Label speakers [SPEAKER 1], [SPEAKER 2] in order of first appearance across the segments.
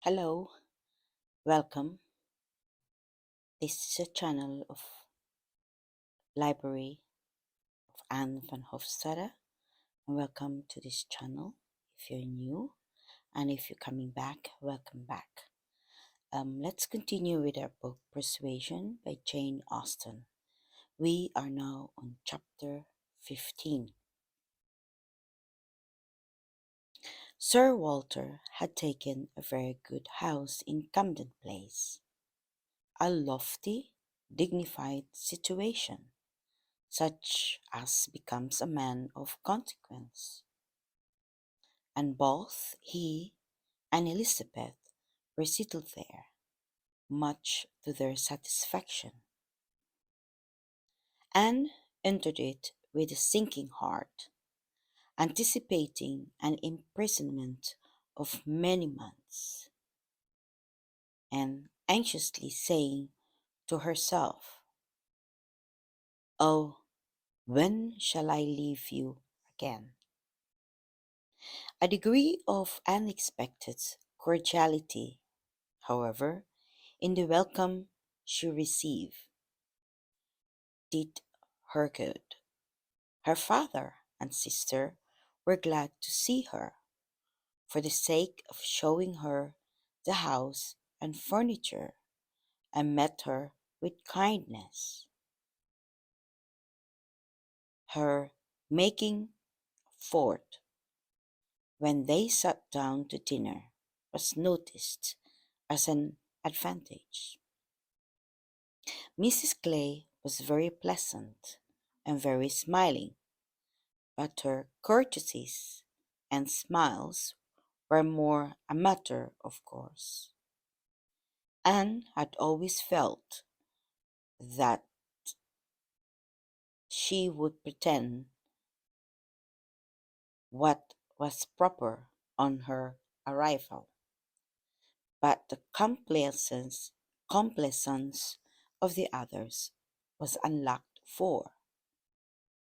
[SPEAKER 1] Hello, welcome. This is a channel of Library of an.vanhofstade, and welcome to this channel. If you're new and if you're coming back, welcome back. Let's continue with our book Persuasion by Jane Austen. We are now on chapter 15. Sir Walter had taken a very good house in Camden Place, a lofty, dignified situation such as becomes a man of consequence, and both he and Elizabeth were settled there, much to their satisfaction. Anne entered it with a sinking heart, anticipating an imprisonment of many months, and anxiously saying to herself, "Oh, when shall I leave you again?" A degree of unexpected cordiality, however, in the welcome she received, did her good. Her father and sister were glad to see her, for the sake of showing her the house and furniture, and met her with kindness. Her making forth when they sat down to dinner was noticed as an advantage. Mrs. Clay was very pleasant and very smiling, but her courtesies and smiles were more a matter of course. Anne had always felt that she would pretend what was proper on her arrival, but the complaisance of the others was unlocked for.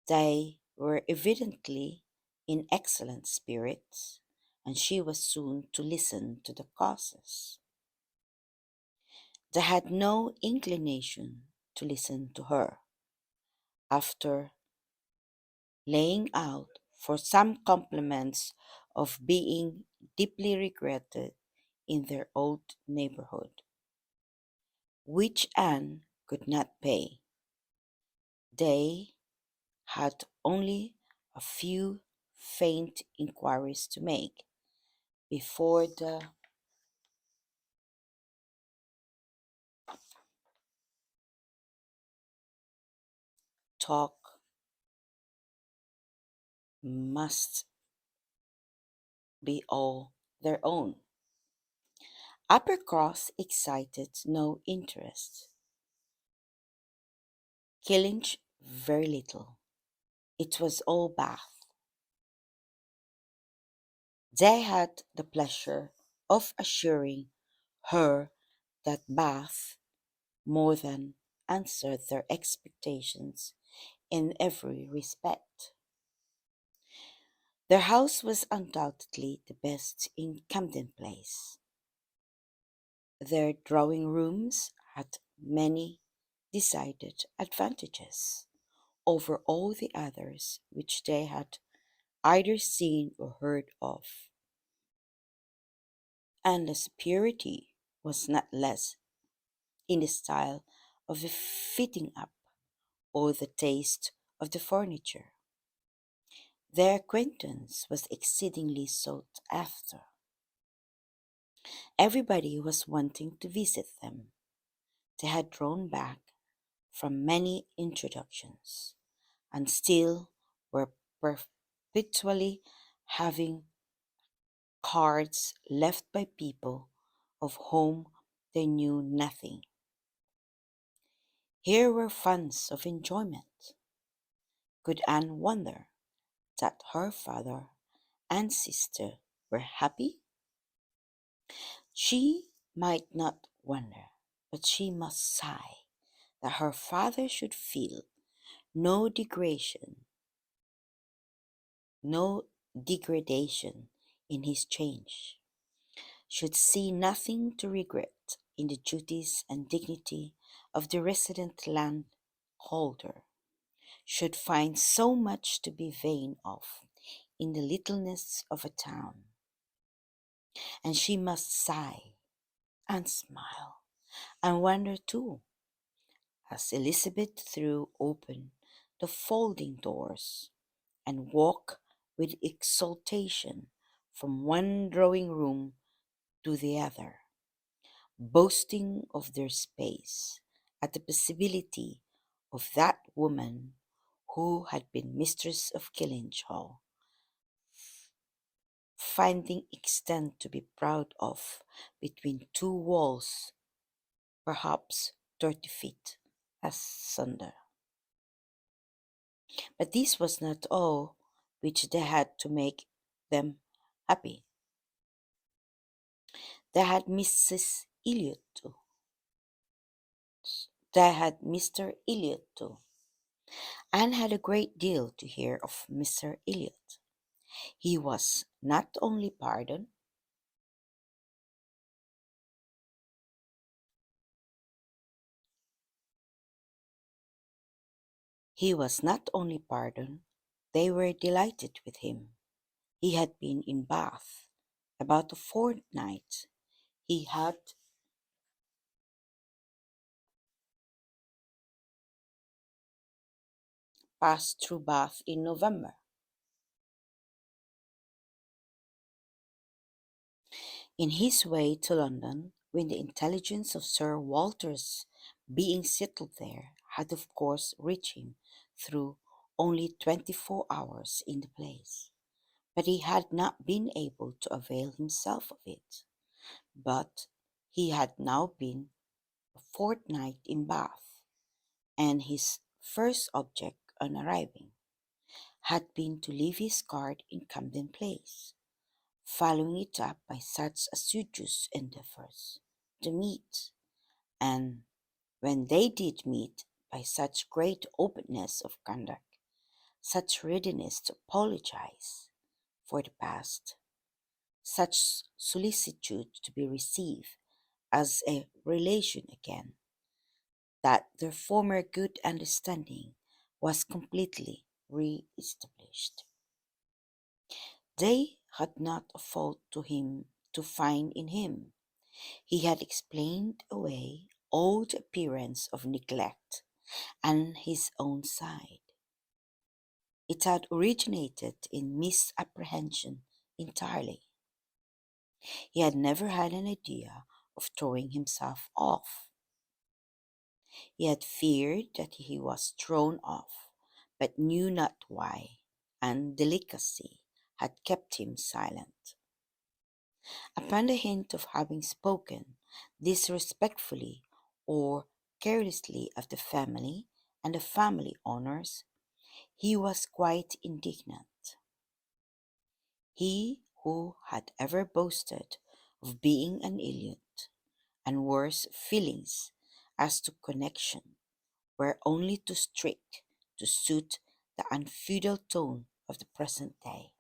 [SPEAKER 1] They were evidently in excellent spirits, and she was soon to listen to the causes. They had no inclination to listen to her. After laying out for some compliments of being deeply regretted in their old neighborhood, which Anne could not pay, they had only a few faint inquiries to make before the talk must be all their own. Uppercross excited no interest, Killinch very little. It was all Bath. They had the pleasure of assuring her that Bath more than answered their expectations in every respect. Their house was undoubtedly the best in Camden Place. Their drawing rooms had many decided advantages over all the others which they had either seen or heard of, and the superiority was not less in the style of the fitting up or the taste of the furniture. Their acquaintance was exceedingly sought after. Everybody was wanting to visit them. They had drawn back from many introductions, and still were perpetually having cards left by people of whom they knew nothing. Here were funds of enjoyment. Could Anne wonder that her father and sister were happy? She might not wonder, but she must sigh that her father should feel no degradation, no degradation in his change. should see nothing to regret in the duties and dignity of the resident landholder, should find so much to be vain of in the littleness of a town, and she must sigh and smile and wonder too, as Elizabeth threw open the folding doors and walked with exultation from one drawing room to the other, boasting of their space at the possibility of that woman who had been mistress of Killinge Hall finding extent to be proud of between two walls, perhaps 30 feet asunder. But this was not all which they had to make them happy. They had Mrs. Elliot too. They had Mr. Elliot too. Anne had a great deal to hear of Mr. Elliot. He was not only pardoned, he was not only pardoned, they were delighted with him. He had been in Bath about a fortnight. He had passed through Bath in November. In his way to London, when the intelligence of Sir Walter's being settled there had of course reached him through only 24 hours in the place, but he had not been able to avail himself of it. But he had now been a fortnight in Bath, and his first object on arriving had been to leave his card in Camden Place, following it up by such assiduous endeavours to meet, and when they did meet, by such great openness of conduct, such readiness to apologize for the past, such solicitude to be received as a relation again, that their former good understanding was completely re-established. They had not a fault to find in him. He had explained away all the appearance of neglect on his own side. It had originated in misapprehension entirely. He had never had an idea of throwing himself off. He had feared that he was thrown off, but knew not why, and delicacy had kept him silent. Upon the hint of having spoken disrespectfully or carelessly of the family and the family honors, he was quite indignant. He who had ever boasted of being an Elliot, and worse feelings as to connection were only too strict to suit the unfeudal tone of the present day.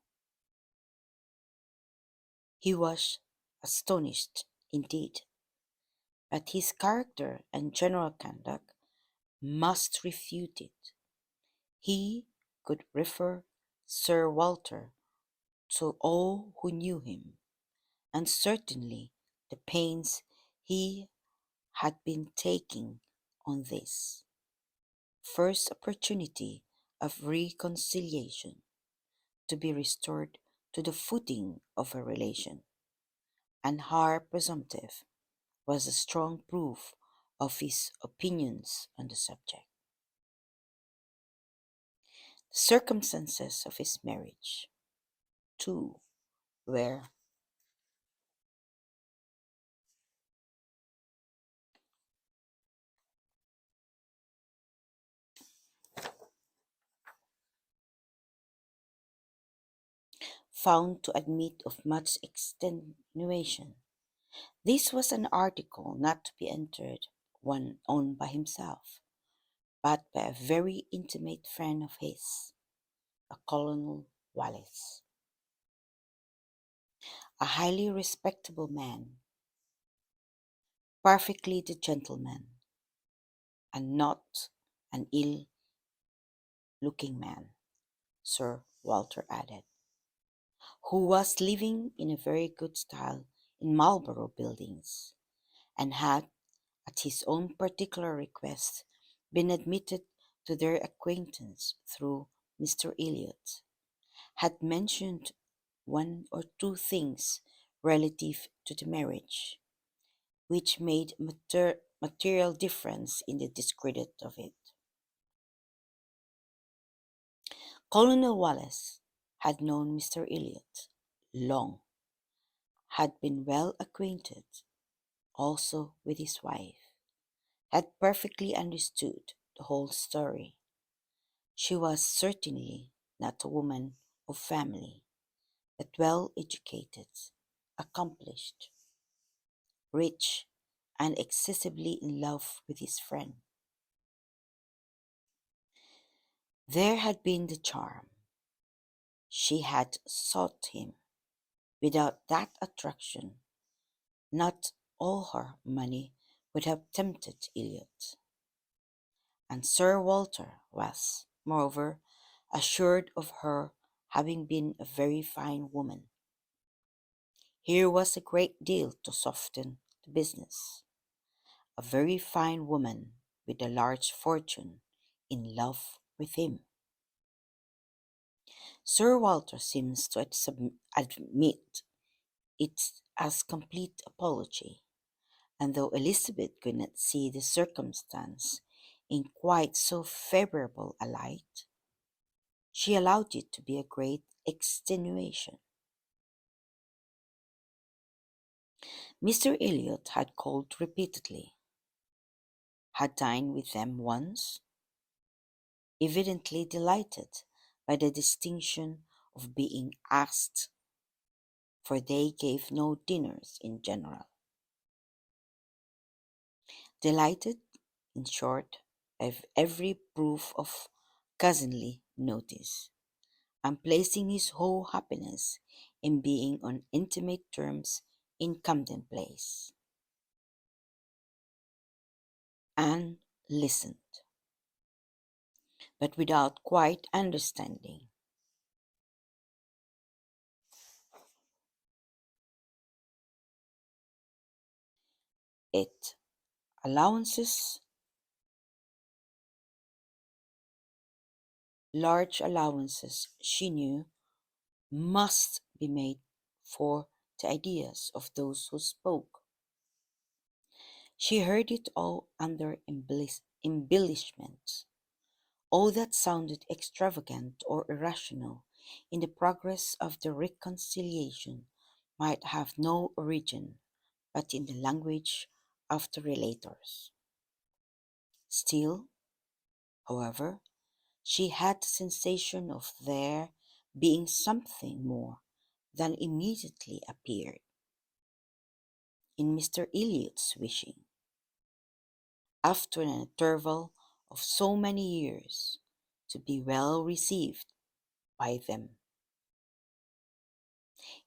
[SPEAKER 1] He was astonished indeed, but his character and general conduct must refute it. He could refer Sir Walter to all who knew him, and certainly the pains he had been taking on this first opportunity of reconciliation to be restored to the footing of a relation, and how presumptive was a strong proof of his opinions on the subject. The circumstances of his marriage, too, were found to admit of much extenuation. This was an article not to be entered one on by himself, but by a very intimate friend of his, a Colonel Wallis. a highly respectable man, perfectly the gentleman, and not an ill looking man, Sir Walter added, who was living in a very good style in Marlborough Buildings, and had, at his own particular request, been admitted to their acquaintance through Mr. Elliot, had mentioned one or two things relative to the marriage, which made material difference in the discredit of it. Colonel Wallace had known Mr. Elliot long, had been well acquainted also with his wife, had perfectly understood the whole story. She was certainly not a woman of family, but well educated, accomplished, rich, and excessively in love with his friend. There had been the charm. She had sought him. Without that attraction, not all her money would have tempted Elliot. And Sir Walter was, moreover, assured of her having been a very fine woman. Here was a great deal to soften the business. A very fine woman with a large fortune in love with him. Sir Walter seems to admit it as complete apology, and though Elizabeth could not see the circumstance in quite so favorable a light, she allowed it to be a great extenuation. Mr. Elliot had called repeatedly, had dined with them once, evidently delighted by the distinction of being asked, for they gave no dinners in general. Delighted, in short, of every proof of cousinly notice, and placing his whole happiness in being on intimate terms in Camden Place. Anne listened, but without quite understanding. It allowances, large allowances, she knew, must be made for the ideas of those who spoke. She heard it all under embellishment. All that sounded extravagant or irrational in the progress of the reconciliation might have no origin but in the language of the relators. Still, however, she had the sensation of there being something more than immediately appeared in Mr. Elliot's wishing, after an interval of so many years, to be well received by them.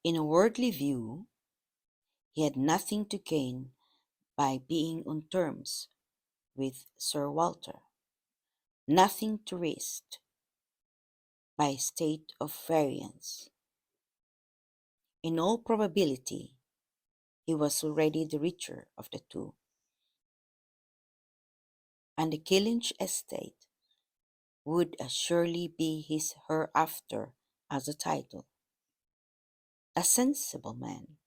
[SPEAKER 1] In a worldly view, he had nothing to gain by being on terms with Sir Walter, nothing to risk by a state of variance. In all probability, he was already the richer of the two, and the Killinch estate would as surely be his hereafter as a title. A sensible man,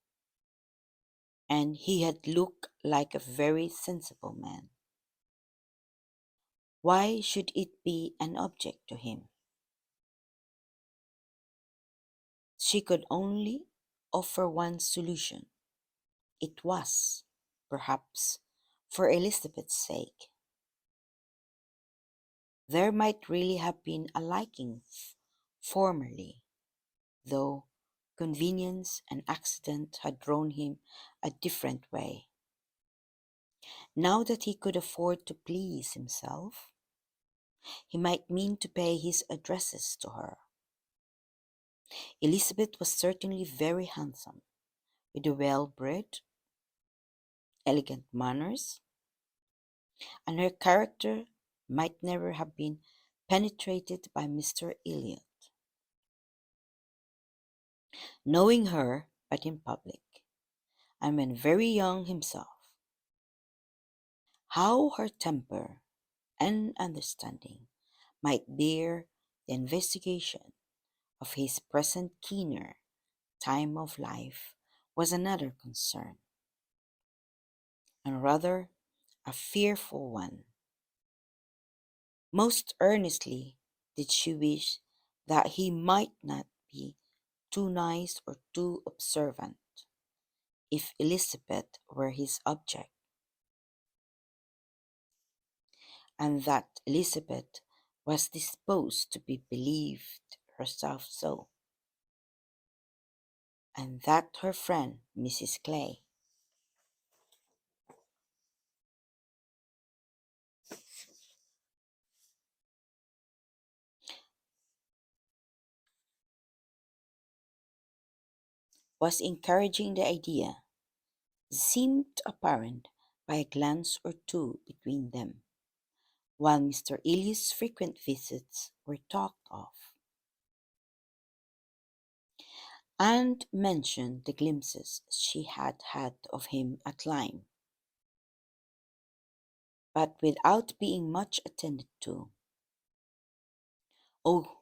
[SPEAKER 1] and he had looked like a very sensible man. Why should it be an object to him? She could only offer one solution. It was, perhaps, for Elizabeth's sake. There might really have been a liking formerly, though convenience and accident had drawn him a different way. Now that he could afford to please himself, he might mean to pay his addresses to her. Elizabeth was certainly very handsome, with the well bred, elegant manners, and her character might never have been penetrated by Mr. Elliot, knowing her but in public, and when very young himself, how her temper and understanding might bear the investigation of his present keener time of life was another concern, and rather a fearful one. Most earnestly did she wish that he might not be too nice or too observant, if Elizabeth were his object, and that Elizabeth was disposed to be believed herself so, and that her friend Mrs. Clay was encouraging the idea seemed apparent by a glance or two between them, while Mr. Ely's frequent visits were talked of, and mentioned the glimpses she had had of him at Lyme, but without being much attended to. Oh,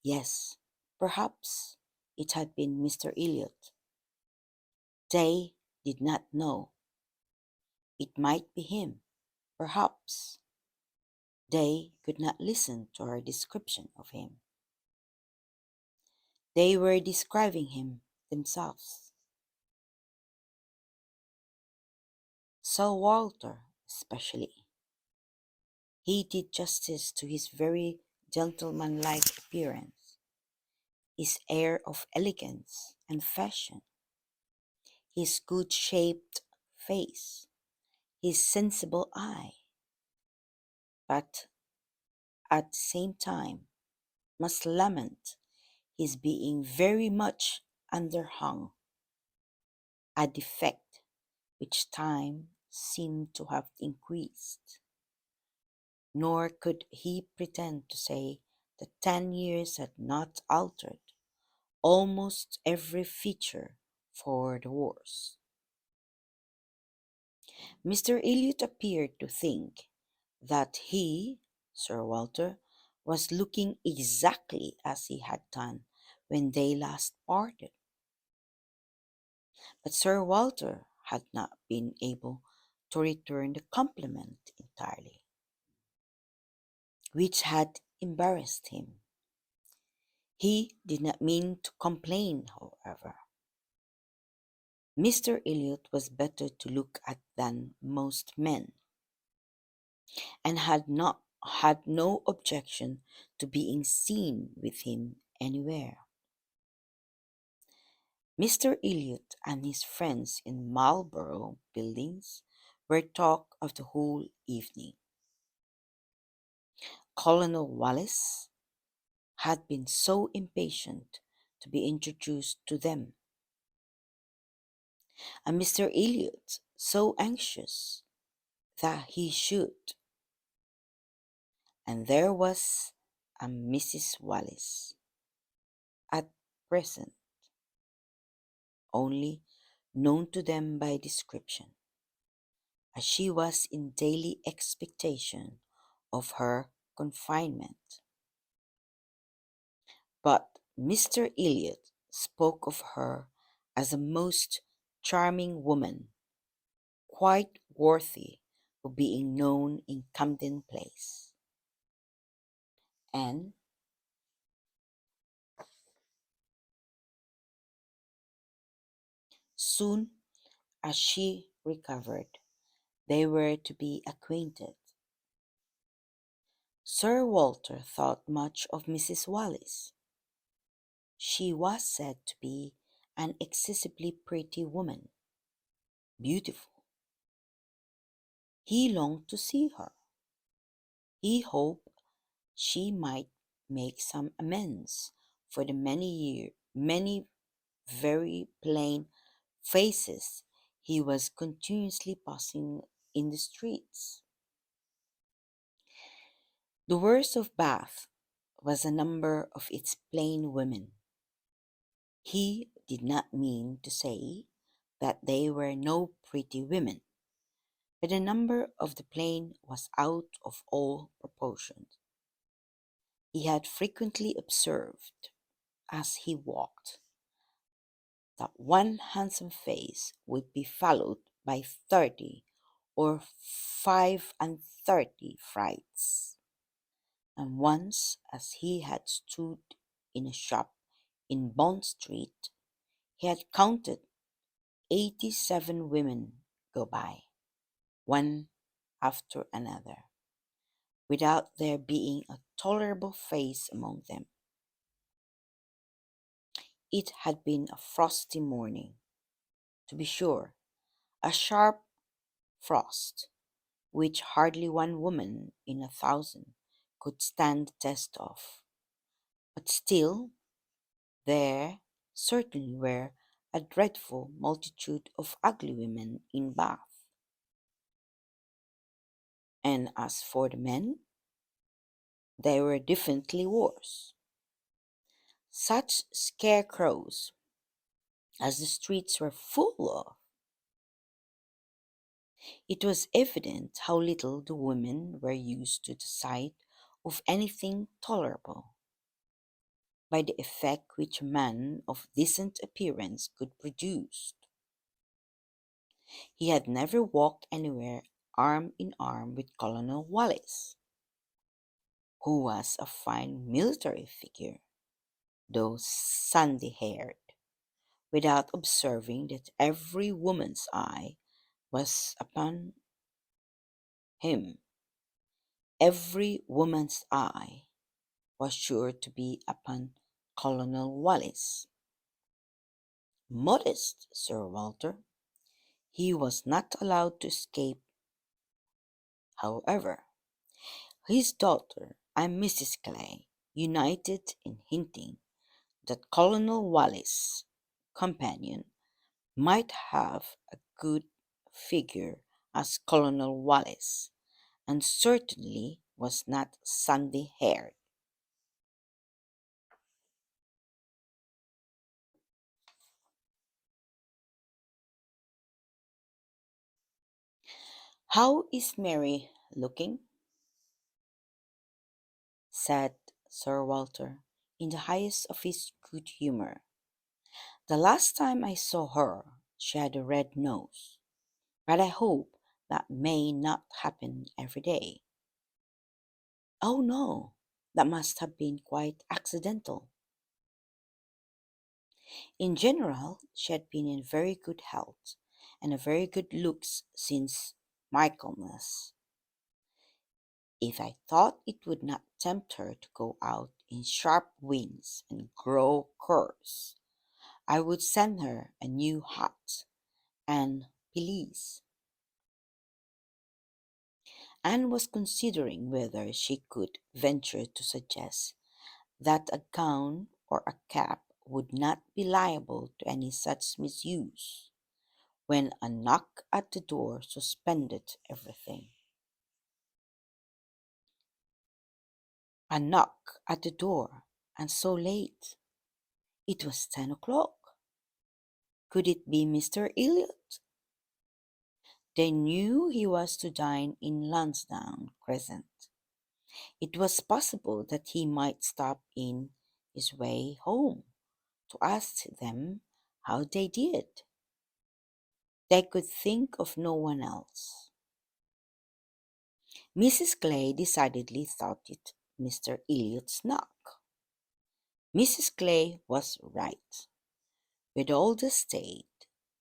[SPEAKER 1] yes, perhaps it had been Mr. Elliot. They did not know. It might be him, perhaps. They could not listen to her description of him. They were describing him themselves. Sir Walter, especially. He did justice to his very gentlemanlike appearance, his air of elegance and fashion, his good shaped face, his sensible eye, but at the same time must lament his being very much underhung, a defect which time seemed to have increased. Nor could he pretend to say that 10 years had not altered almost every feature for the worse. Mr. Elliot appeared to think that he, Sir Walter, was looking exactly as he had done when they last parted. But Sir Walter had not been able to return the compliment entirely, which had embarrassed him. He did not mean to complain, however. Mr. Elliot was better to look at than most men, and had no objection to being seen with him anywhere. Mr. Elliot and his friends in Marlborough Buildings were talk of the whole evening. Colonel Wallis had been so impatient to be introduced to them, and Mr. Elliot so anxious that he should, and there was a Mrs. Wallis at present only known to them by description, as she was in daily expectation of her confinement. But Mr. Elliot spoke of her as a most charming woman, quite worthy of being known in Camden Place. And soon as she recovered, they were to be acquainted. Sir Walter thought much of Mrs. Wallis. She was said to be an excessively pretty woman, beautiful. He longed to see her. He hoped she might make some amends for the many very plain, faces he was continuously passing in the streets. The worst of Bath was the number of its plain women. He did not mean to say that there were no pretty women, but the number of the plain was out of all proportion. He had frequently observed, as he walked, that one handsome face would be followed by 30 or 35 frights. And once, as he had stood in a shop in Bond Street, he had counted 87 women go by, one after another, without there being a tolerable face among them. It had been a frosty morning, to be sure, a sharp frost, which hardly one woman in 1,000 could stand the test of. But still, there certainly were a dreadful multitude of ugly women in Bath. And as for the men, they were definitely worse. Such scarecrows as the streets were full of. It was evident how little the women were used to the sight of anything tolerable, by the effect which a man of decent appearance could produce. He had never walked anywhere arm in arm with Colonel Wallis, who was a fine military figure, though sandy haired, without observing that every woman's eye was upon him. Every woman's eye was sure to be upon Colonel Wallis. Modest Sir Walter, he was not allowed to escape. However, his daughter and Mrs. Clay united in hinting that Colonel Wallis' companion might have a good figure as Colonel Wallis, and certainly was not sandy haired. How is Mary looking? Said Sir Walter, in the highest of his good humour. The last time I saw her she had a red nose, but I hope that may not happen every day. Oh no, that must have been quite accidental. In general, she had been in very good health and a very good looks since Michaelmas. If I thought it would not tempt her to go out in sharp winds and grow curls, I would send her a new hat and pelisse. Anne was considering whether she could venture to suggest that a gown or a cap would not be liable to any such misuse, when a knock at the door suspended everything. A knock at the door, and so late. It was 10 o'clock. Could it be Mr. Elliot? They knew he was to dine in Lansdowne Crescent. It was possible that he might stop in his way home to ask them how they did. They could think of no one else. Mrs. Clay decidedly thought it Mr. Elliot's knock. Mrs. Clay was right. With all the state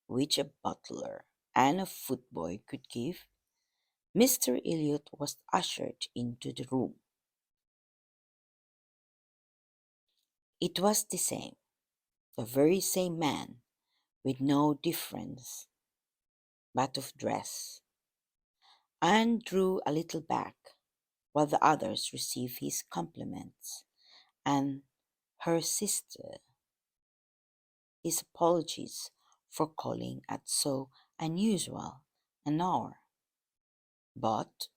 [SPEAKER 1] which a butler and a footboy could give, Mr. Elliot was ushered into the room. It was the very same man, with no difference but of dress. Anne drew a little back while the others received his compliments, and her sister his apologies for calling at so unusual an hour, but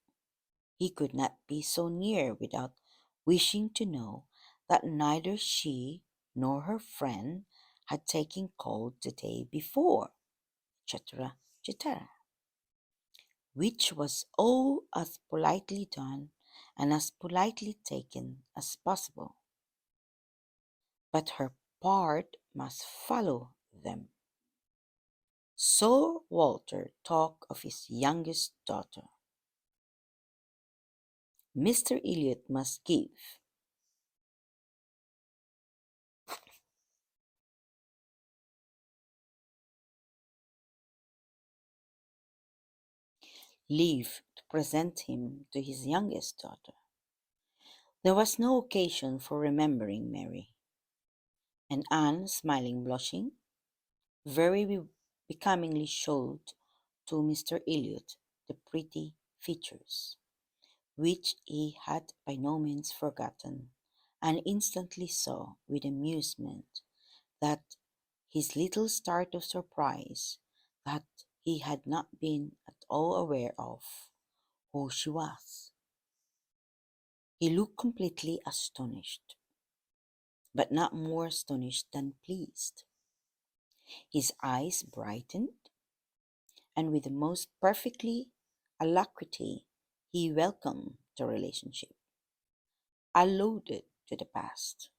[SPEAKER 1] he could not be so near without wishing to know that neither she nor her friend had taken cold the day before, etc., etc., which was all as politely done and as politely taken as possible. But her part must follow them. So Walter talked of his youngest daughter. Mr. Elliot must give leave to present him to his youngest daughter. There was no occasion for remembering Mary, and Anne, smiling, blushing, very becomingly showed to Mr. Elliot the pretty features, which he had by no means forgotten, and instantly saw with amusement that his little start of surprise that he had not been at all aware of who she was. He looked completely astonished, but not more astonished than pleased. His eyes brightened, and with the most perfectly alacrity he welcomed the relationship, alluded to the past,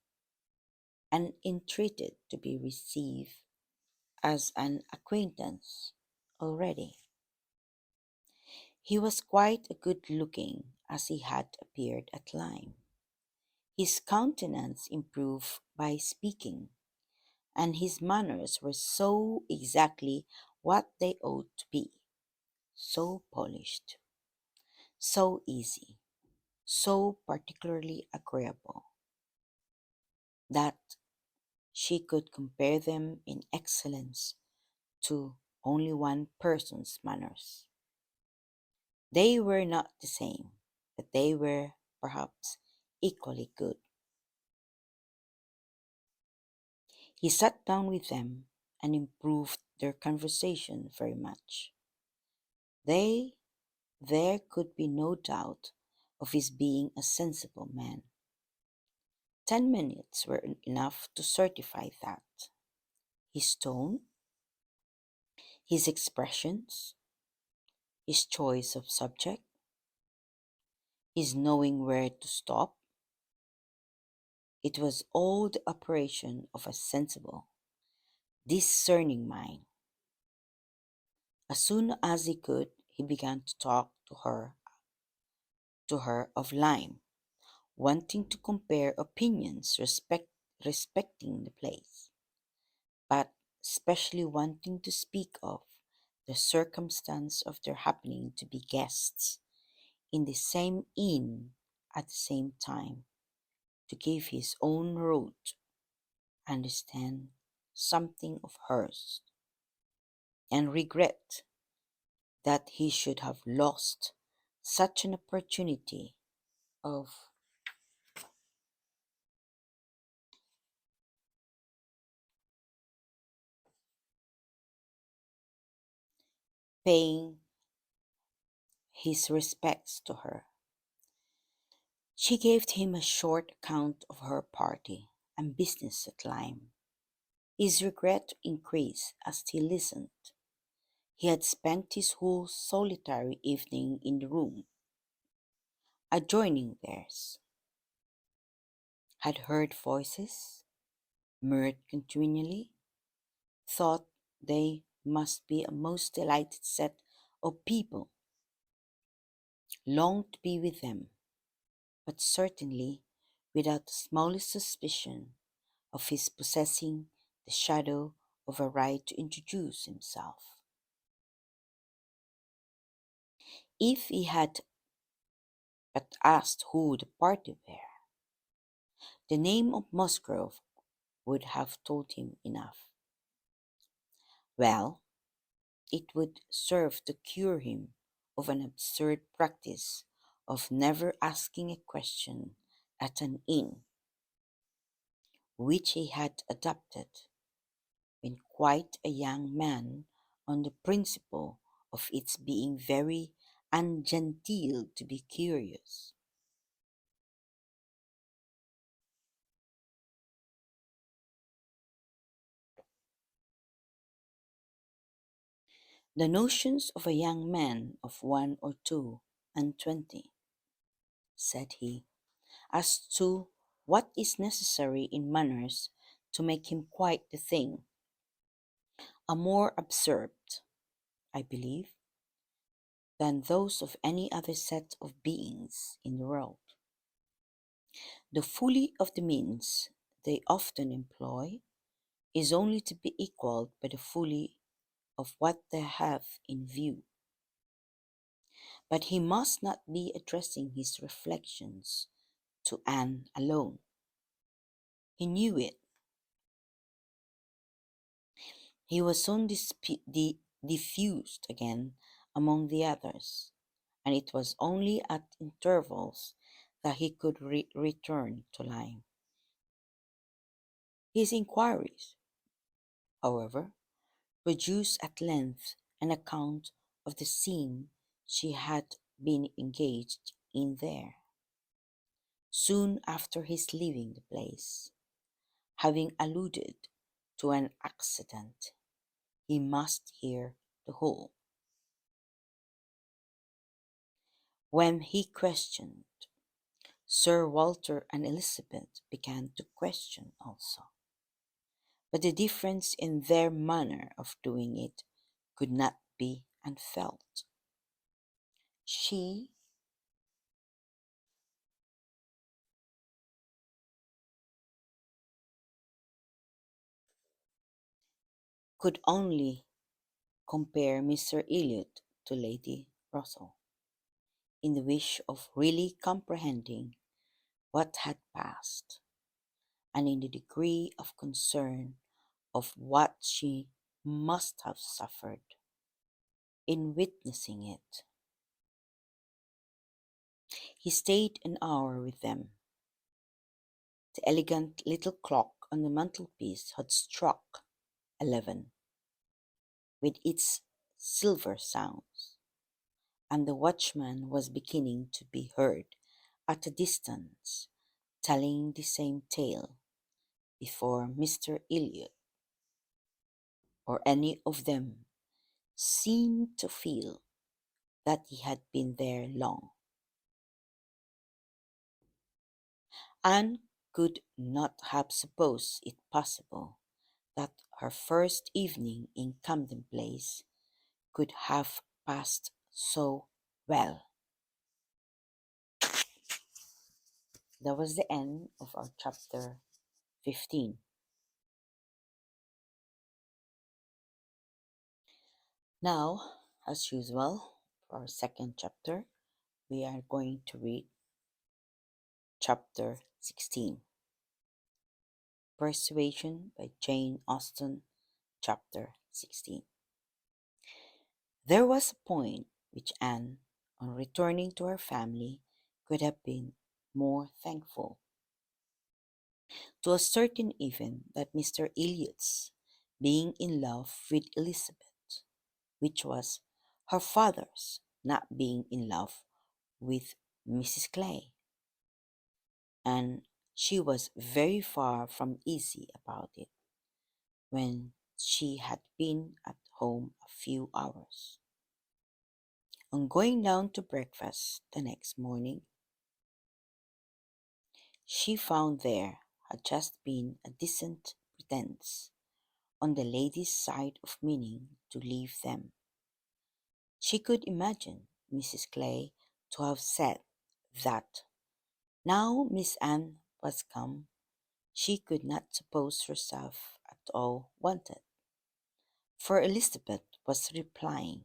[SPEAKER 1] and entreated to be received as an acquaintance already. He was quite a good looking as he had appeared at Lyme. His countenance improved by speaking, and his manners were so exactly what they ought to be, so polished, so easy, so particularly agreeable, that she could compare them in excellence to only one person's manners. They were not the same, but they were perhaps equally good. He sat down with them and improved their conversation very much. They There could be no doubt of his being a sensible man. 10 minutes were enough to certify that. His tone, his expressions, his choice of subject, his knowing where to stop, it was all the operation of a sensible, discerning mind. As soon as he could, he began to talk to her of Lyme, wanting to compare opinions respecting the place, but especially wanting to speak of the circumstance of their happening to be guests in the same inn at the same time, to give his own route, understand something of hers, and regret that he should have lost such an opportunity of paying his respects to her. She gave him a short account of her party and business at Lyme. His regret increased as he listened. He had spent his whole solitary evening in the room adjoining theirs, had heard voices, murmured continually, thought they must be a most delighted set of people, longed to be with them, but certainly without the smallest suspicion of his possessing the shadow of a right to introduce himself. If he had but asked who the party were, the name of Musgrove would have told him enough. Well, it would serve to cure him of an absurd practice of never asking a question at an inn, which he had adopted, when quite a young man, on the principle of its being very ungenteel to be curious. The notions of a young man of 1 or 2 and 20, said he, as to what is necessary in manners to make him quite the thing, are more absurd, I believe, than those of any other set of beings in the world. The folly of the means they often employ is only to be equalled by the folly of what they have in view. But he must not be addressing his reflections to Anne alone. He knew it. He was soon diffused again among the others, and it was only at intervals that he could return to Lyme. His inquiries, however, produced at length an account of the scene she had been engaged in there, soon after his leaving the place. Having alluded to an accident, he must hear the whole. When he questioned, Sir Walter and Elizabeth began to question also, but the difference in their manner of doing it could not be unfelt. She could only compare Mr. Elliot to Lady Russell in the wish of really comprehending what had passed, and in the degree of concern of what she must have suffered in witnessing it. He stayed an hour with them. The elegant little clock on the mantelpiece had struck 11 with its silver sounds, and the watchman was beginning to be heard at a distance telling the same tale before Mr. Elliot or any of them seemed to feel that he had been there long. Anne could not have supposed it possible that her first evening in Camden Place could have passed so well. That was the end of our chapter 15. Now, as usual, for our second chapter, we are going to read chapter 16, Persuasion by Jane Austen, chapter 16. There was a point which Anne, on returning to her family, could have been more thankful. To a certain even that Mr. Elliot's being in love with Elizabeth, which was her father's not being in love with Mrs. Clay, and she was very far from easy about it when she had been at home a few hours. On going down to breakfast the next morning, she found there had just been a decent pretence on the lady's side of meaning to leave them. She could imagine Mrs. Clay to have said that now Miss Anne was come, she could not suppose herself at all wanted, for Elizabeth was replying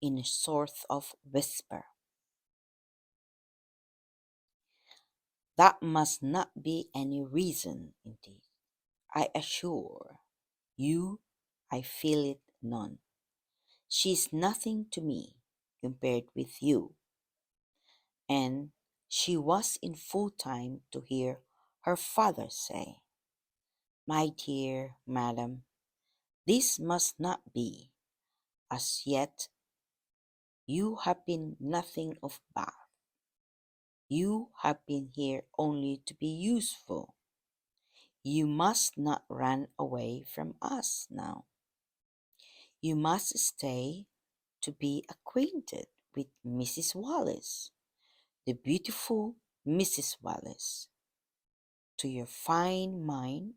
[SPEAKER 1] in a sort of whisper, "That must not be any reason, indeed. I assure you I feel it none. She is nothing to me compared with you." And she was in full time to hear her father say, "My dear madam, This must not be. As yet, you have been nothing of Bath. You have been here only to be useful. You must not run away from us now. You must stay to be acquainted with Mrs. Wallace, the beautiful Mrs. Wallace. To your fine mind,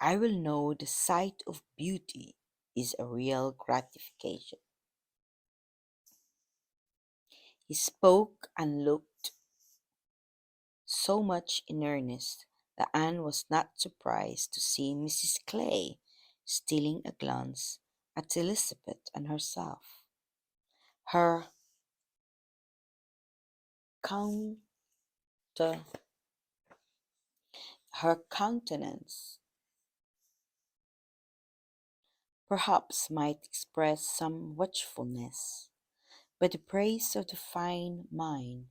[SPEAKER 1] I will know the sight of beauty is a real gratification. He spoke and looked so much in earnest that Anne was not surprised to see Mrs. Clay stealing a glance at Elizabeth and herself. Her counter, her countenance perhaps might express some watchfulness, but the praise of the fine mind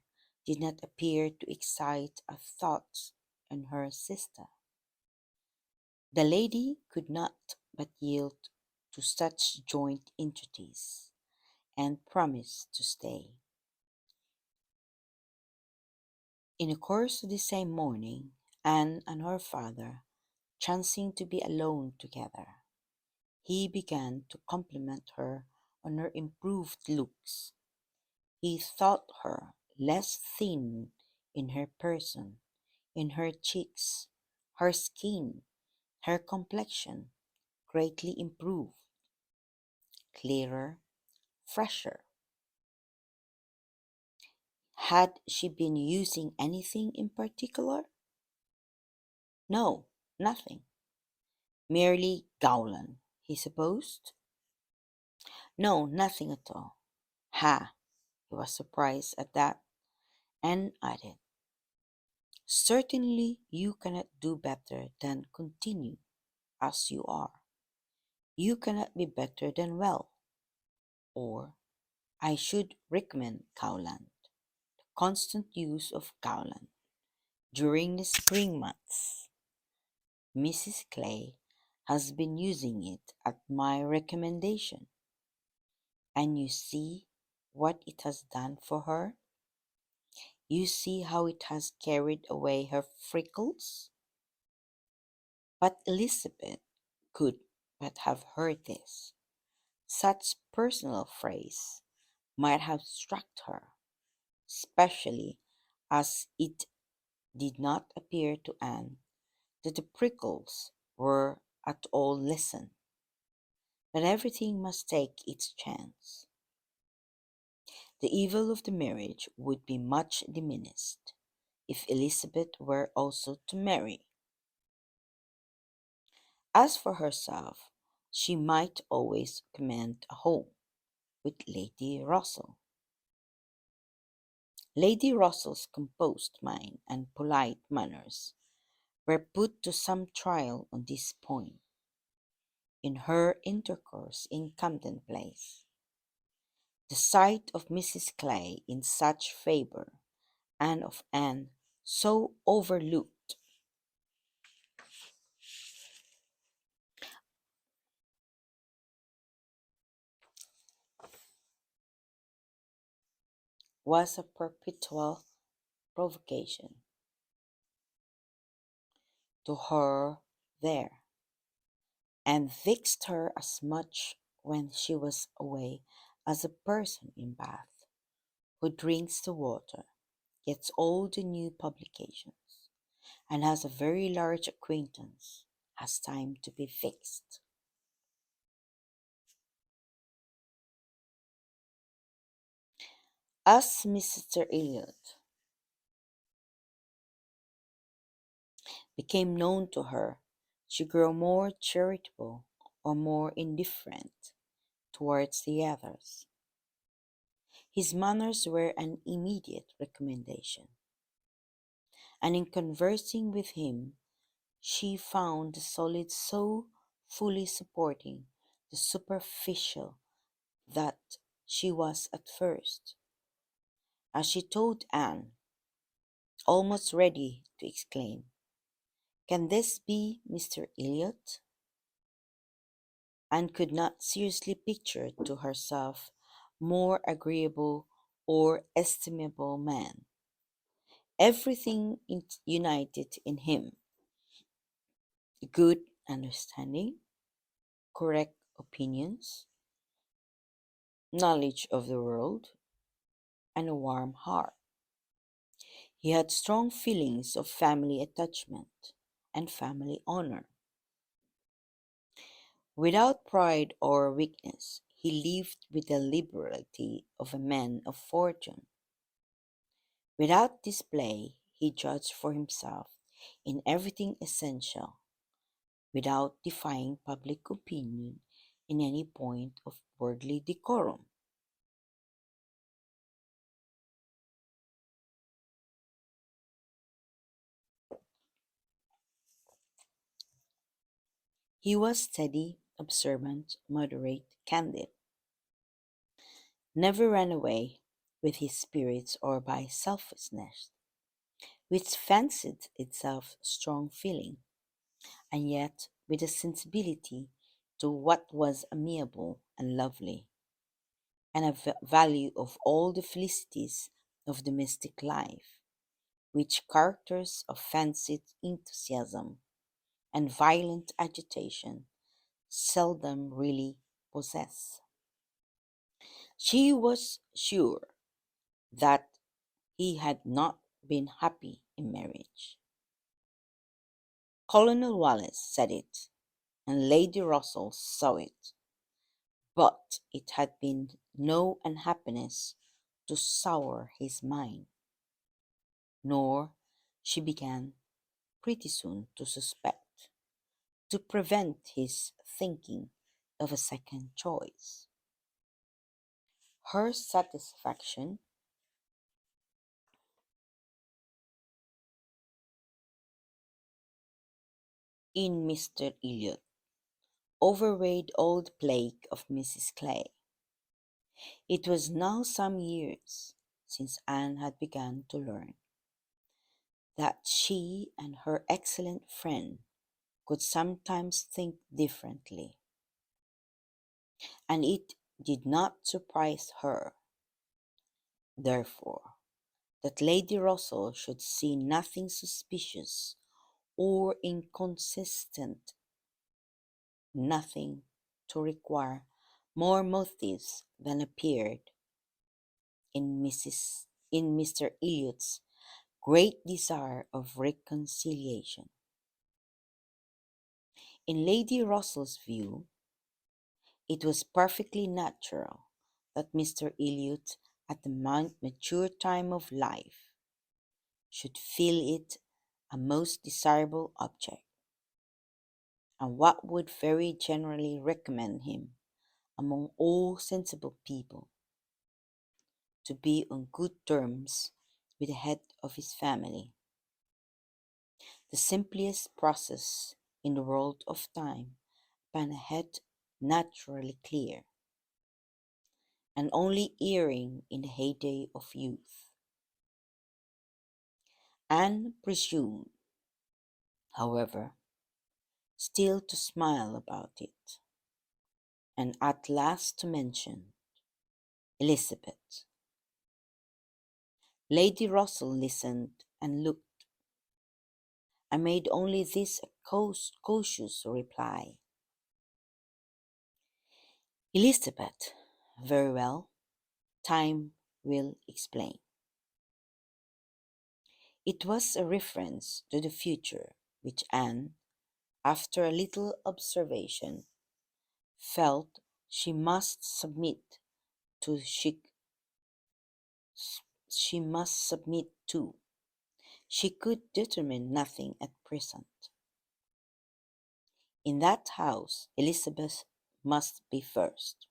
[SPEAKER 1] did not appear to excite a thought in her sister. The lady could not but yield to such joint entreaties, and promised to stay. In the course of the same morning, Anne and her father, chancing to be alone together, he began to compliment her on her improved looks. He thought her less thin in her person, in her cheeks, her skin, her complexion greatly improved, clearer, fresher. Had she been using anything in particular? No, nothing. Merely Gowland, he supposed? No, nothing at all. Ha! He was surprised at that, and added, certainly you cannot do better than continue as you are. You cannot be better than well, or I should recommend Gowland, the constant use of Gowland during the spring months. Mrs. Clay has been using it at my recommendation, and you see what it has done for her. You see how it has carried away her freckles. But Elizabeth could but have heard this. Such personal phrase might have struck her, especially as it did not appear to Anne that the prickles were at all lessened, that everything must take its chance. The evil of the marriage would be much diminished if Elizabeth were also to marry. As for herself, she might always command a home with Lady Russell. Lady Russell's composed mind and polite manners were put to some trial on this point in her intercourse in Camden Place. The sight of Mrs. Clay in such favour, and of Anne so overlooked, was a perpetual provocation to her there, and vexed her as much when she was away as a person in Bath, who drinks the water, gets all the new publications, and has a very large acquaintance, has time to be vexed. As Mr. Elliot became known to her, she grew more charitable or more indifferent towards the others. His manners were an immediate recommendation, and in conversing with him, she found the solid so fully supporting the superficial that she was at first, as she told Anne, almost ready to exclaim, can this be Mr. Elliot? and could not seriously picture to herself more agreeable or estimable man. Everything united in him: good understanding, correct opinions, knowledge of the world, and a warm heart. He had strong feelings of family attachment and family honor. Without pride or weakness, he lived with the liberality of a man of fortune. Without display, he judged for himself in everything essential, without defying public opinion in any point of worldly decorum. He was steady, observant, moderate, candid, never ran away with his spirits or by selfishness, which fancied itself strong feeling, and yet with a sensibility to what was amiable and lovely, and a value of all the felicities of domestic life, which characters of fancied enthusiasm and violent agitation seldom really possess. She was sure that he had not been happy in marriage. Colonel Wallace said it, and Lady Russell saw it, but it had been no unhappiness to sour his mind, nor, she began pretty soon to suspect, to prevent his thinking of a second choice. Her satisfaction in Mr. Elliot overweighed all the plague of Mrs. Clay. It was now some years since Anne had begun to learn that she and her excellent friend could sometimes think differently, and it did not surprise her, therefore, that Lady Russell should see nothing suspicious or inconsistent, nothing to require more motives than appeared in Mr. Elliot's great desire of reconciliation. In Lady Russell's view, it was perfectly natural that Mr. Elliot, at the mature time of life, should feel it a most desirable object, and what would very generally recommend him, among all sensible people, to be on good terms with the head of his family. The simplest process in the world of time upon a head naturally clear, and only erring in the heyday of youth. Anne presumed, however, still to smile about it, and at last to mention Elizabeth. Lady Russell listened and looked, and made only this cautious reply: Elizabeth, very well, time will explain. It was a reference to the future which Anne, after a little observation, felt she must submit to. She must submit to. She could determine nothing at present. In that house Elizabeth must be first,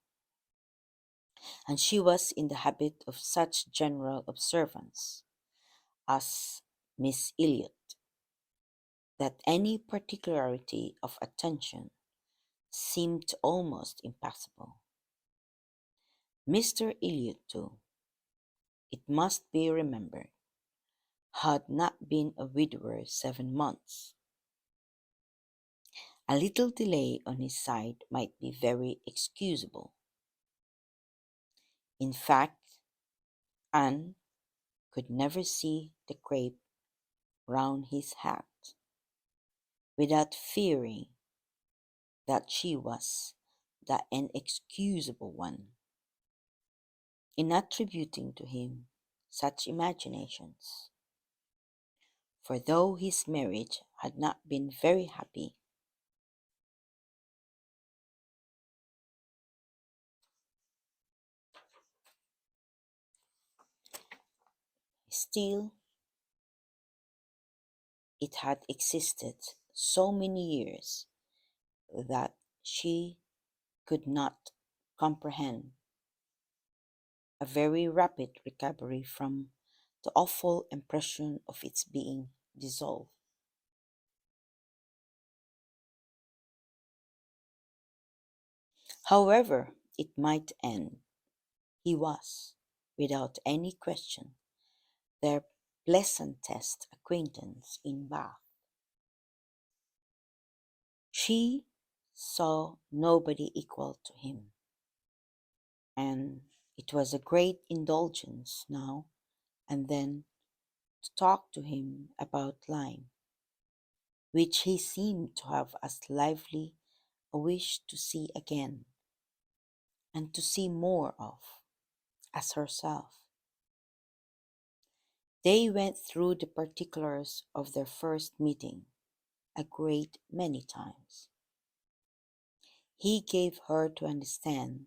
[SPEAKER 1] and she was in the habit of such general observance as Miss Elliot, that any particularity of attention seemed almost impossible. Mr. Elliot, too, it must be remembered, had not been a widower 7 months, A little delay on his side might be very excusable. In fact, Anne could never see the crape round his hat without fearing that she was the inexcusable one in attributing to him such imaginations. For though his marriage had not been very happy, still it had existed so many years that she could not comprehend a very rapid recovery from the awful impression of its being dissolved. However it might end, he was, without any question, their pleasantest acquaintance in Bath. She saw nobody equal to him, and it was a great indulgence now and then to talk to him about Lyme, which he seemed to have as lively a wish to see again, and to see more of, as herself. They went through the particulars of their first meeting a great many times. He gave her to understand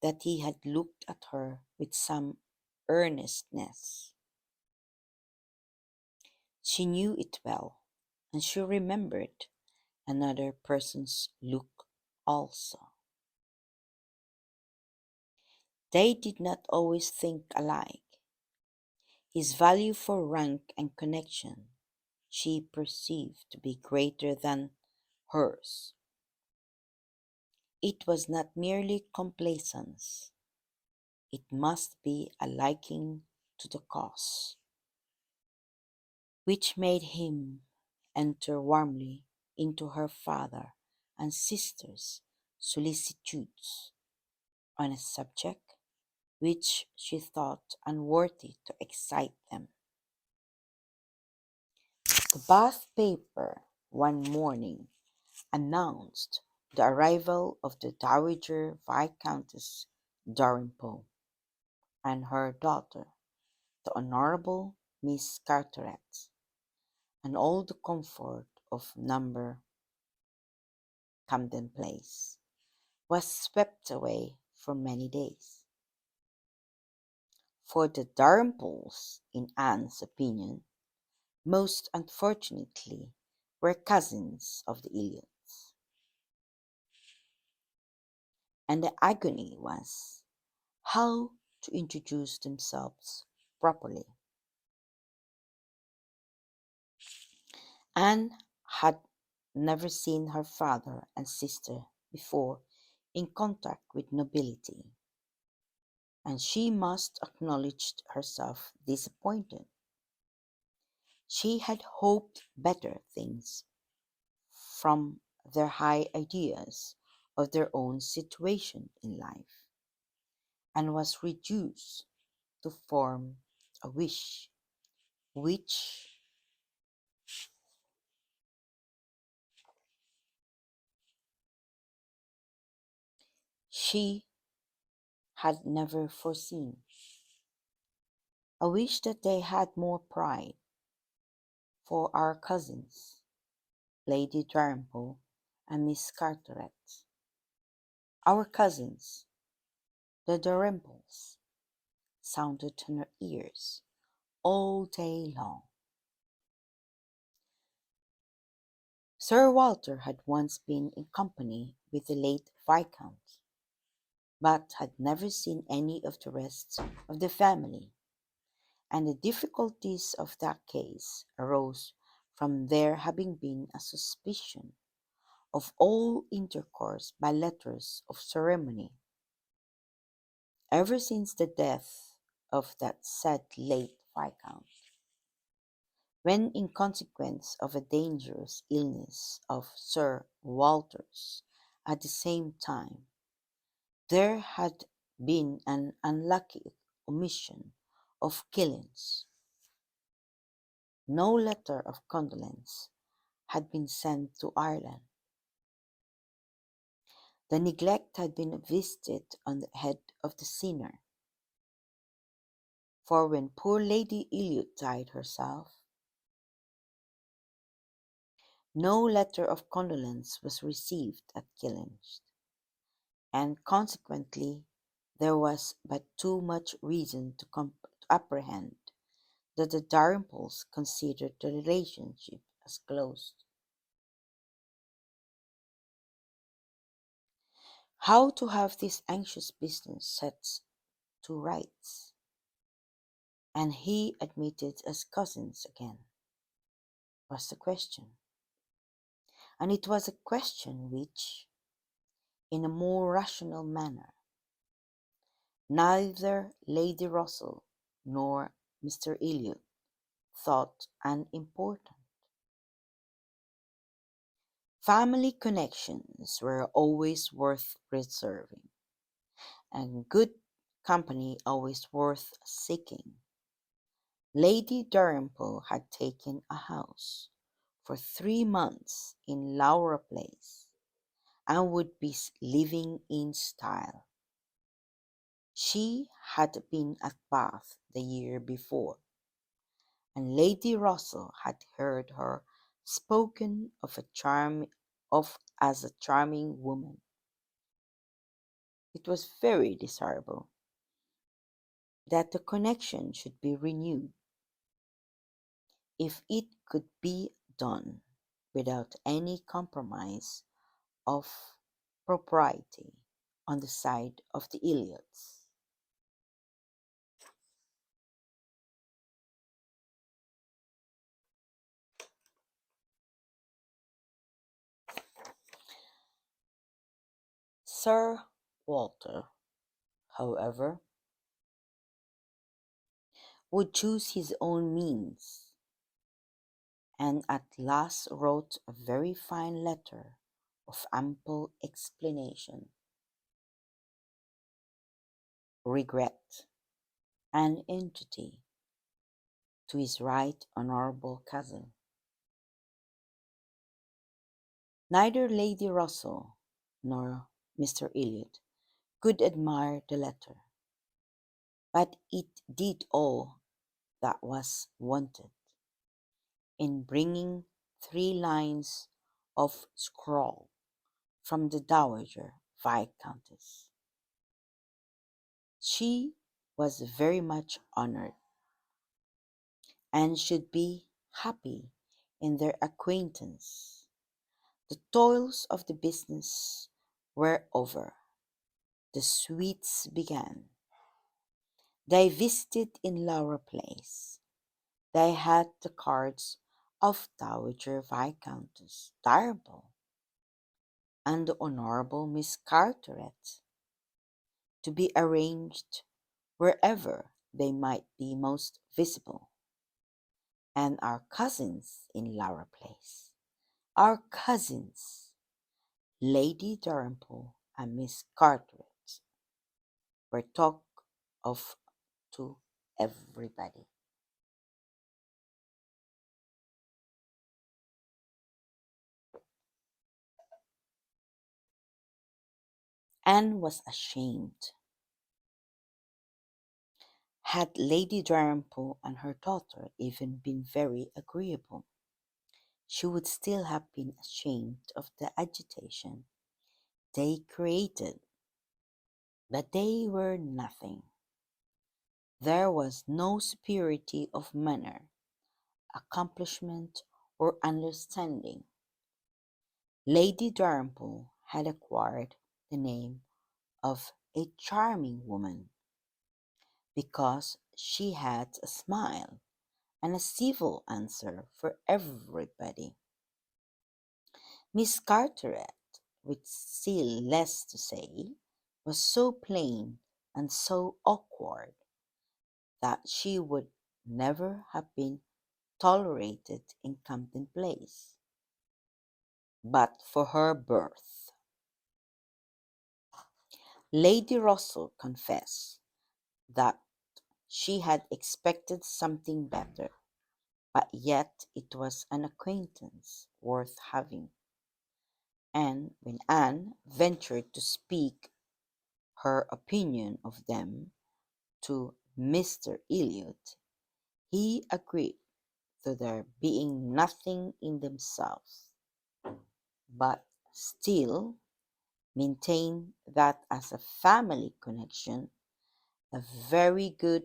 [SPEAKER 1] that he had looked at her with some earnestness. She knew it well, and she remembered another person's look also. They did not always think alike. His value for rank and connection she perceived to be greater than hers. It was not merely complaisance, it must be a liking to the cause, which made him enter warmly into her father and sister's solicitudes on a subject which she thought unworthy to excite them. The Bath paper one morning announced the arrival of the Dowager Viscountess Dalrymple and her daughter, the Honourable Miss Carteret, and all the comfort of Number Camden Place was swept away for many days. For the Dalrymples, in Anne's opinion, most unfortunately, were cousins of the Elliots, and the agony was how to introduce themselves properly. Anne had never seen her father and sister before in contact with nobility, and she must acknowledge herself disappointed. She had hoped better things from their high ideas of their own situation in life, and was reduced to form a wish which she had never foreseen, a wish that they had more pride. For our cousins, Lady Dalrymple and Miss Carteret, our cousins, the Dalrymples, sounded in her ears all day long. Sir Walter had once been in company with the late Viscount, but had never seen any of the rest of the family, and the difficulties of that case arose from there having been a suspicion of all intercourse by letters of ceremony, ever since the death of that said late Viscount, when in consequence of a dangerous illness of Sir Walters. At the same time, there had been an unlucky omission of Killen's. No letter of condolence had been sent to Ireland. The neglect had been visited on the head of the sinner, for when poor Lady Elliot died herself, no letter of condolence was received at Killen's, and consequently there was but too much reason to apprehend that the Dalrymples considered the relationship as closed. How to have this anxious business set to rights, and he admitted as cousins again, was the question. And it was a question which, in a more rational manner, neither Lady Russell nor Mr. Elliot thought unimportant. Family connections were always worth preserving, and good company always worth seeking. Lady Dalrymple had taken a house for 3 months in Laura Place, and would be living in style. She had been at Bath the year before, and Lady Russell had heard her spoken of as a charming woman. It was very desirable that the connection should be renewed, if it could be done without any compromise of propriety on the side of the Elliots. Sir Walter, however, would choose his own means, and at last wrote a very fine letter of ample explanation, regret, and entreaty to his right honourable cousin. Neither Lady Russell nor Mr. Elliot could admire the letter, but it did all that was wanted in bringing 3 lines of scrawl from the Dowager Viscountess. She was very much honoured, and should be happy in their acquaintance. The toils of the business were over. The sweets began. They visited in Laura Place. They had the cards of Dowager Viscountess Dalrymple and the Honourable Miss Carteret, to be arranged wherever they might be most visible, and our cousins in Laura Place, our cousins, Lady Dalrymple and Miss Carteret, were talked of to everybody. Anne was ashamed. Had Lady Dalrymple and her daughter even been very agreeable, she would still have been ashamed of the agitation they created. But they were nothing. There was no superiority of manner, accomplishment, or understanding. Lady Dalrymple had acquired the name of a charming woman because she had a smile and a civil answer for everybody. Miss Carteret, with still less to say, was so plain and so awkward that she would never have been tolerated in Camden Place. but for her birth. Lady Russell confessed that she had expected something better, but yet it was an acquaintance worth having. And when Anne ventured to speak her opinion of them to Mr. Elliot, he agreed to their being nothing in themselves, but still maintained that as a family connection, a very good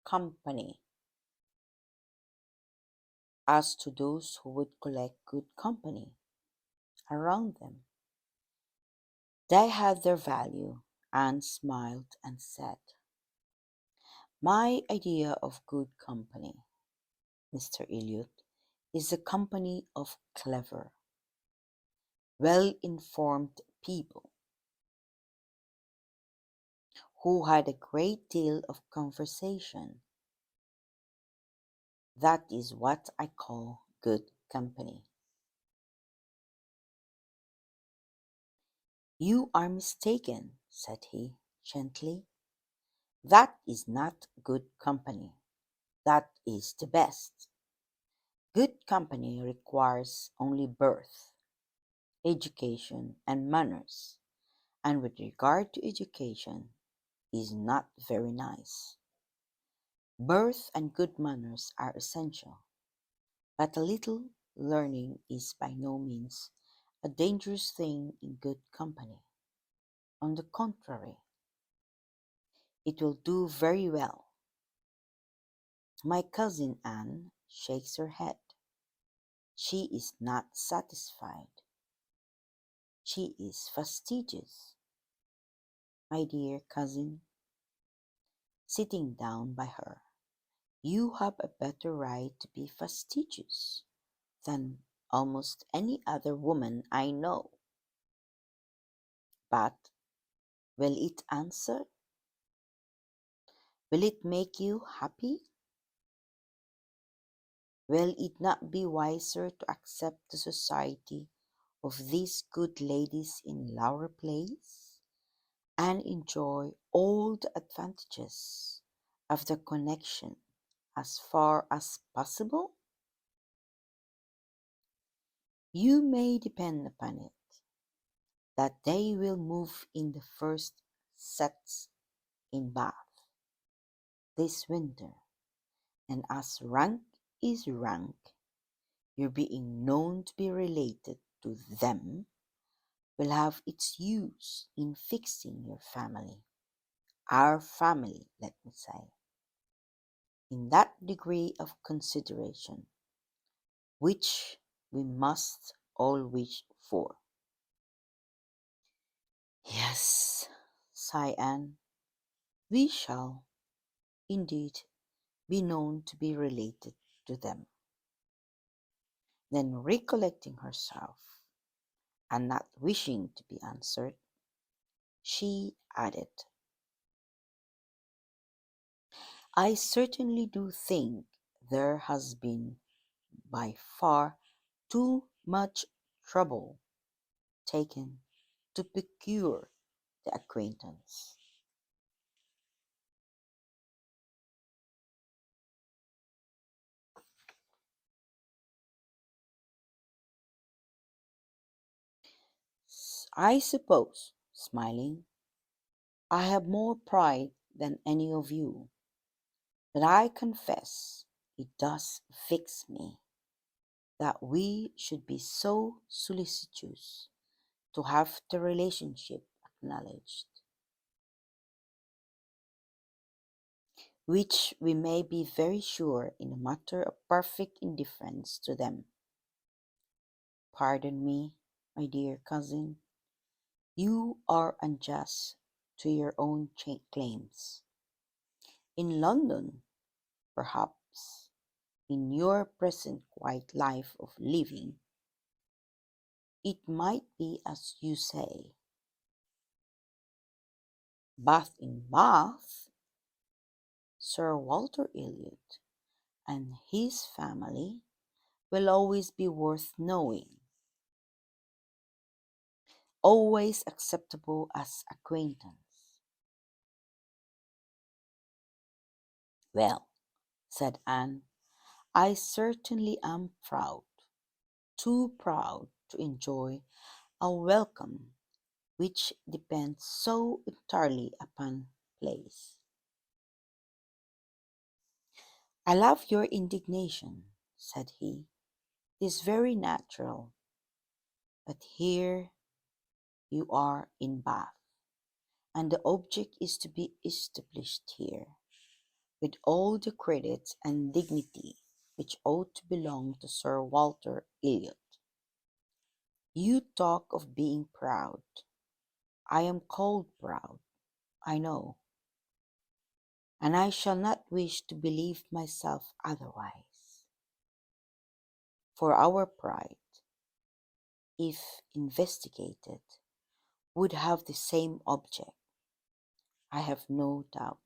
[SPEAKER 1] company as to those who would collect good company around them. They had their value, and smiled and said, "My idea of good company, Mr. Elliot, is the company of clever, well informed people who had a great deal of conversation. That is what I call good company." "You are mistaken," said he, gently. "That is not good company. That is the best. Good company requires only birth, education, and manners, and with regard to education, is not very nice. Birth and good manners are essential, but a little learning is by no means a dangerous thing in good company. On the contrary, it will do very well. My cousin Anne shakes her head. She is not satisfied. She is fastidious. My dear cousin, sitting down by her, you have a better right to be fastidious than almost any other woman I know. But will it answer? Will it make you happy? Will it not be wiser to accept the society of these good ladies in Laura Place, and enjoy all the advantages of the connection as far as possible? You may depend upon it that they will move in the first sets in Bath this winter, and as rank is rank, your being known to be related to them will have its use in fixing your family, our family, let me say, in that degree of consideration which we must all wish for. Yes, sighed Anne, we shall, indeed, be known to be related to them. Then, recollecting herself, and not wishing to be answered, she added, "I certainly do think there has been by far too much trouble taken to procure the acquaintance." "I suppose," smiling, "I have more pride than any of you, but I confess it does vex me that we should be so solicitous to have the relationship acknowledged, which we may be very sure in a matter of perfect indifference to them. Pardon me, my dear cousin, you are unjust to your own claims. In London, perhaps, in your present quiet life of living, it might be as you say. But in Bath, Sir Walter Elliot, and his family will always be worth knowing, always acceptable as acquaintance. Well, said Anne, I certainly am proud, too proud to enjoy a welcome which depends so entirely upon place. I love your indignation, said he. It is very natural, but here you are in Bath, and the object is to be established here, with all the credit and dignity which ought to belong to Sir Walter Elliot. You talk of being proud. I am called proud, I know, and I shall not wish to believe myself otherwise. For our pride, if investigated, would have the same object, I have no doubt,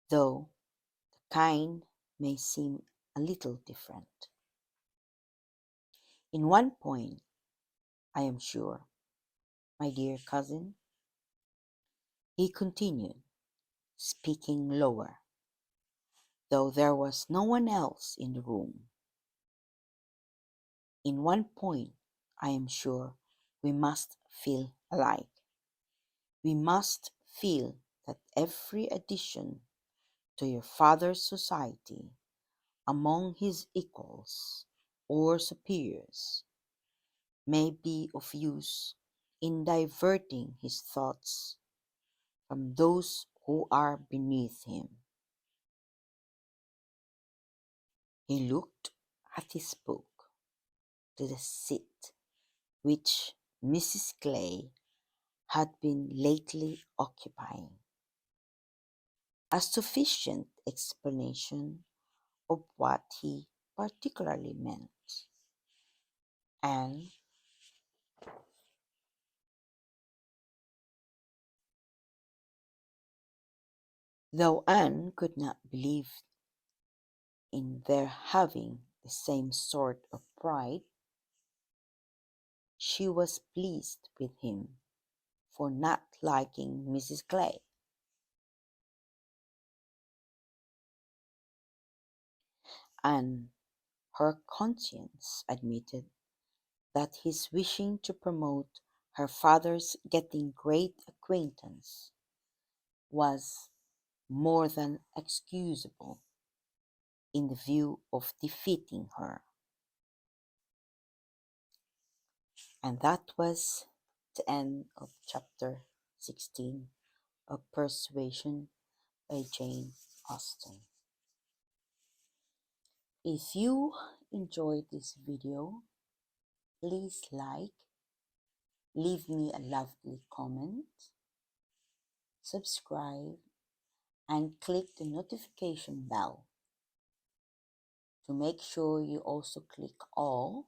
[SPEAKER 1] though the kind may seem a little different. In one point, I am sure, my dear cousin, he continued, speaking lower, though there was no one else in the room. In one point, I am sure we must feel alike. We must feel that every addition to your father's society among his equals or superiors may be of use in diverting his thoughts from those who are beneath him. He looked, as he spoke, to the seat which Mrs. Clay had been lately occupying, a sufficient explanation of what he particularly meant. And though Anne could not believe in their having the same sort of pride, she was pleased with him for not liking Mrs. Clay, and her conscience admitted that his wishing to promote her father's getting great acquaintance was more than excusable in the view of defeating her. And that was the end of chapter 16 of Persuasion by Jane Austen. If you enjoyed this video, please like, leave me a lovely comment, subscribe, and click the notification bell to make sure you also click all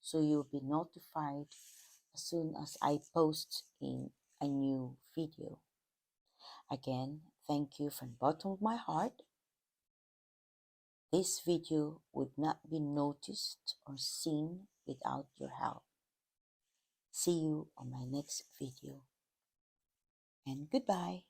[SPEAKER 1] so you'll be notified as soon as I post in a new video. Again, thank you from the bottom of my heart. This video would not be noticed or seen without your help. See you on my next video, and goodbye.